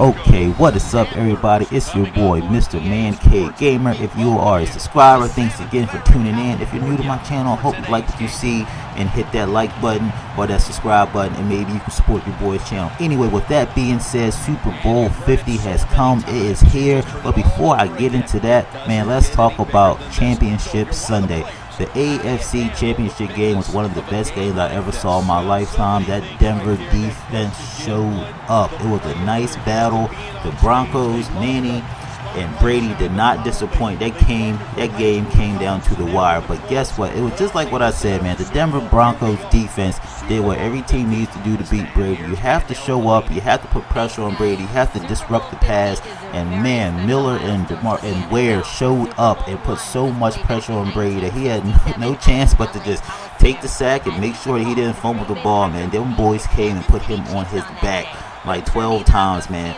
Okay, what is up, everybody? It's your boy, Mr. Man Cave Gamer. If you are a subscriber, thanks again for tuning in. If you're new to my channel, I hope you like what you see and hit that like button or that subscribe button, and maybe you can support your boy's channel. Anyway, with that being said, Super Bowl 50 has come. It is here. But before I get into that, man, let's talk about Championship Sunday. The AFC Championship game was one of the best games I ever saw in my lifetime. That Denver defense showed up. It was a nice battle. The Broncos, Manny, and Brady did not disappoint. That game came down to the wire. But guess what? It was just like what I said, man. The Denver Broncos defense did what every team needs to do to beat Brady. You have to show up. You have to put pressure on Brady. You have to disrupt the pass. And man, Miller and Ware showed up and put so much pressure on Brady that he had no chance but to just take the sack and make sure that he didn't fumble the ball, man. Them boys came and put him on his back like 12 times, man.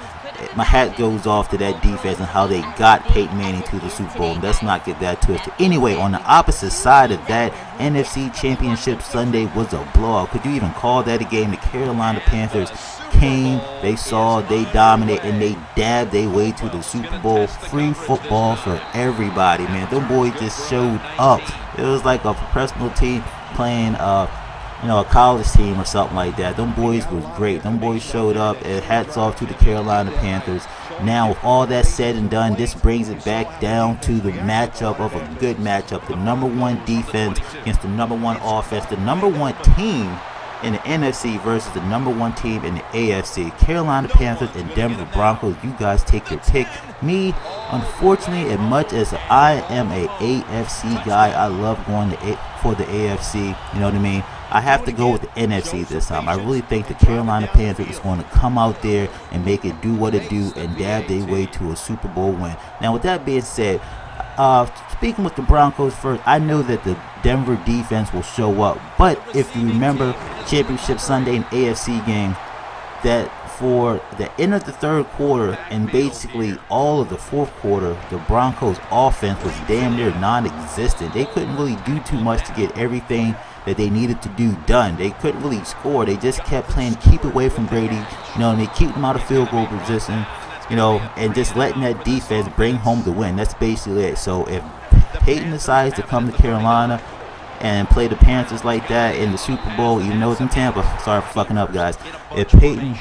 My hat goes off to that defense and how they got Peyton Manning to the Super Bowl. Let's not get that twisted. Anyway, on the opposite side of that, NFC Championship Sunday was a blowout. Could you even call that a game? The Carolina Panthers came, they saw, they dominated, and they dabbed their way to the Super Bowl. Free football for everybody, man. Them boys just showed up. It was like a professional team playing a college team or something like that. Them boys was great. Them boys showed up, and hats off to the Carolina Panthers. Now, with all that said and done, this brings it back down to the matchup of a good matchup. The number one defense against the number one offense. The number one team in the NFC versus the number one team in the AFC. Carolina Panthers and Denver Broncos. You guys take your pick. Me, unfortunately, as much as I am a AFC guy, I love going for the AFC. You know what I mean? I have to go with the NFC this time. I really think the Carolina Panthers is going to come out there and make it do what it do and dab their way to a Super Bowl win. Now, with that being said, speaking with the Broncos first, I know that the Denver defense will show up. But if you remember Championship Sunday and AFC game, that for the end of the third quarter and basically all of the fourth quarter, the Broncos offense was damn near non-existent. They couldn't really do too much to get everything that they needed to do done. They couldn't really score. They just kept playing keep away from Brady, and they keep them out of field goal position, and just letting that defense bring home the win. That's basically it. So if Peyton decides to come to Carolina and play the Panthers like that in the Super Bowl, even though it's in Tampa, sorry for fucking up, guys. If Peyton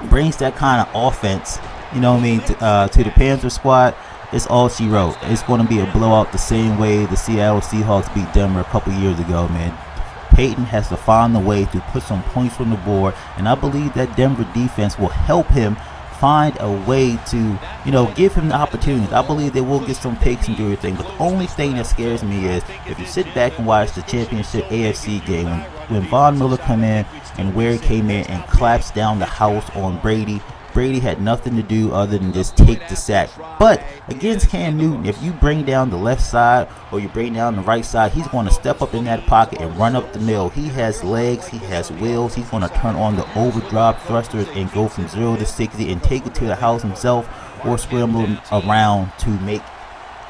brings that kind of offense, to the Panthers squad, it's all she wrote. It's going to be a blowout the same way the Seattle Seahawks beat Denver a couple years ago, man. Peyton has to find a way to put some points on the board, and I believe that Denver defense will help him find a way to, give him the opportunities. I believe they will get some picks and do everything, but the only thing that scares me is if you sit back and watch the championship AFC game, when Von Miller come in and Ware came in and claps down the house on Brady. Brady had nothing to do other than just take the sack. But against Cam Newton, if you bring down the left side or you bring down the right side, he's going to step up in that pocket and run up the middle. He has legs, he has wheels. He's going to turn on the overdrive thrusters and go from 0 to 60 and take it to the house himself or scramble around to make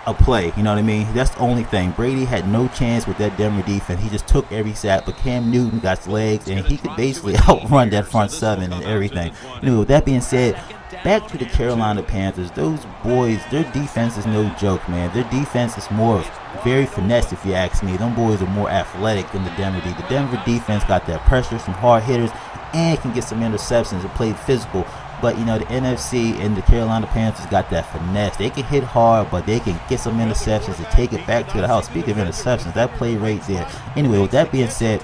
a play. You know what I mean? That's the only thing. Brady had no chance with that Denver defense. He just took every sack, but Cam Newton got legs and he could basically outrun that front seven and everything. With that being said, back to the Carolina Panthers. Those boys, their defense is no joke, man. Their defense is more very finesse, if you ask me. Them boys are more athletic than the Denver defense. The Denver defense got that pressure, some hard hitters, and can get some interceptions and play physical. But, the NFC and the Carolina Panthers got that finesse. They can hit hard, but they can get some interceptions and take it back to the house. Speaking of interceptions, that play right there. Anyway, with that being said,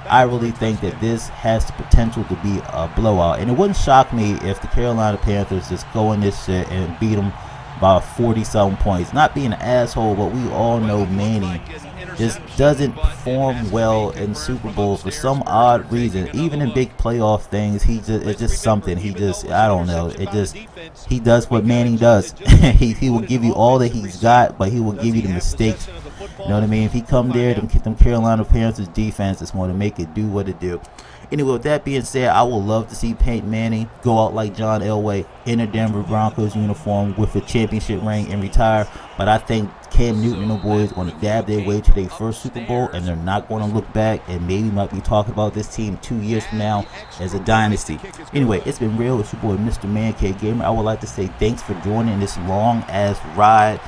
I really think that this has the potential to be a blowout. And it wouldn't shock me if the Carolina Panthers just go in this shit and beat them by 40-something points. Not being an asshole, but we all know Manning just doesn't perform well in Super Bowls for some odd reason. Even in big playoff things, it's just something. I don't know. He does what Manning does. he will give you all that he's got, but he will give you the mistakes. You know what I mean? If he come there, them Carolina Panthers defense is going to make it do what it do. Anyway, with that being said, I would love to see Peyton Manning go out like John Elway in a Denver Broncos uniform with a championship ring and retire. But I think Cam Newton and the boys going to dab their way to their first Super Bowl, and they're not going to look back and maybe might be talking about this team 2 years from now as a dynasty. Anyway, it's been real. It's your boy, Mr. Man Cave Gamer. I would like to say thanks for joining this long-ass ride.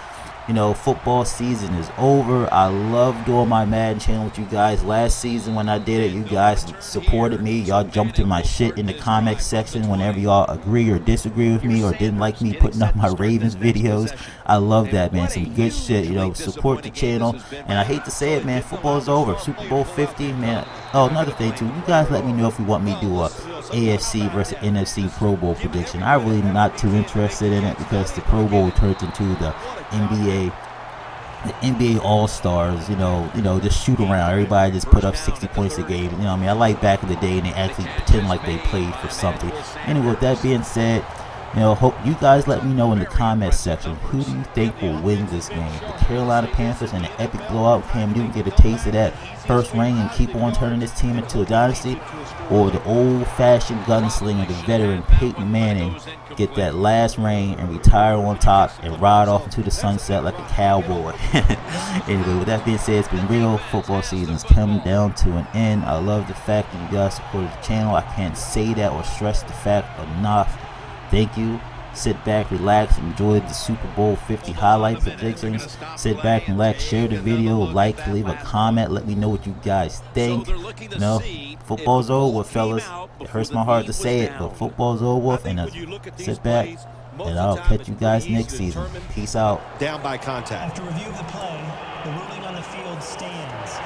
You know, football season is over. I love doing my Madden channel with you guys. Last season when I did it, you guys supported me. Y'all jumped in my shit in the comment section whenever y'all agree or disagree with me or didn't like me putting up my Ravens videos. I love that, man. Some good shit. You know, support the channel. And I hate to say it, man, football's over. Super Bowl 50, man. Oh, another thing too, you guys let me know if you want me to do a AFC versus NFC Pro Bowl prediction. I'm really not too interested in it because the Pro Bowl turns into the NBA All-Stars, you know, just shoot around. Everybody just put up 60 points a game. You know what I mean? I like back in the day and they actually pretend like they played for something. Anyway, with that being said, you know, hope you guys let me know in the comment section, who do you think will win this game? The Carolina Panthers and the epic blowout, Cam Newton get a taste of that first ring and keep on turning this team into a dynasty, or the old-fashioned gunslinger, the veteran Peyton Manning, get that last ring and retire on top and ride off into the sunset like a cowboy. Anyway, with that being said, it's been real. Football season's coming down to an end. I love the fact that you guys supported the channel. I can't say that or stress the fact enough. Thank you. Sit back, relax, enjoy the Super Bowl 50 highlight predictions. Sit back and relax, share the video, like, leave a comment, let me know what you guys think. You know, football's over, fellas. It hurts my heart to say it, but football's over. And sit back, and I'll catch you guys next season. Peace out. Down by contact. After review of the play, the ruling on the field stands.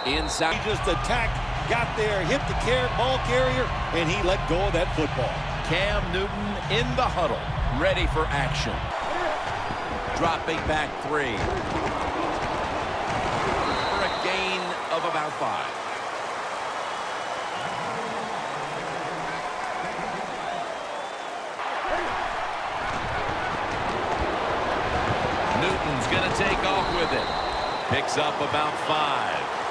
Inside, he just attacked, got there, hit the ball carrier, and he let go of that football. Cam Newton in the huddle, ready for action. Dropping back 3. For a gain of about 5. Newton's going to take off with it. Picks up about 5.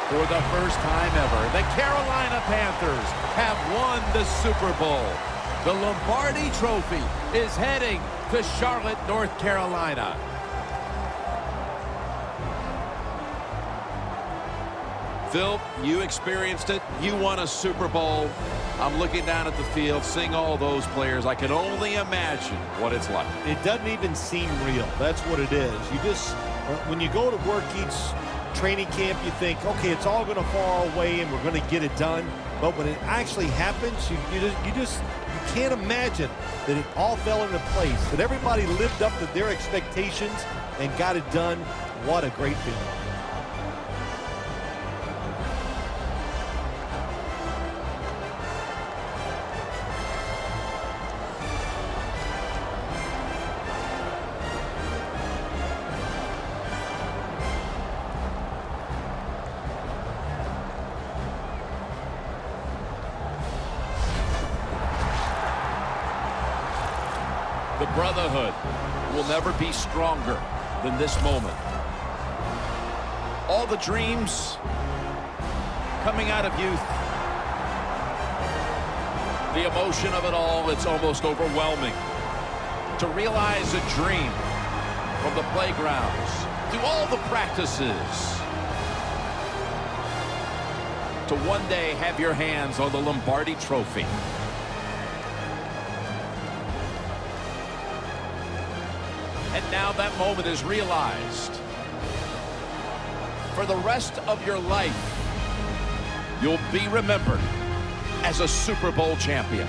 For the first time ever, the Carolina Panthers have won the Super Bowl. The Lombardi Trophy is heading to Charlotte, North Carolina. Phil, you experienced it. You won a Super Bowl. I'm looking down at the field, seeing all those players. I can only imagine what it's like. It doesn't even seem real. That's what it is. You just, when you go to work each training camp, you think, okay, it's all going to fall away and we're going to get it done. But when it actually happens, you can't imagine that it all fell into place, that everybody lived up to their expectations and got it done. What a great feeling. The brotherhood will never be stronger than this moment. All the dreams coming out of youth. The emotion of it all, it's almost overwhelming. To realize a dream from the playgrounds, through all the practices, to one day have your hands on the Lombardi Trophy. And now that moment is realized. For the rest of your life, you'll be remembered as a Super Bowl champion.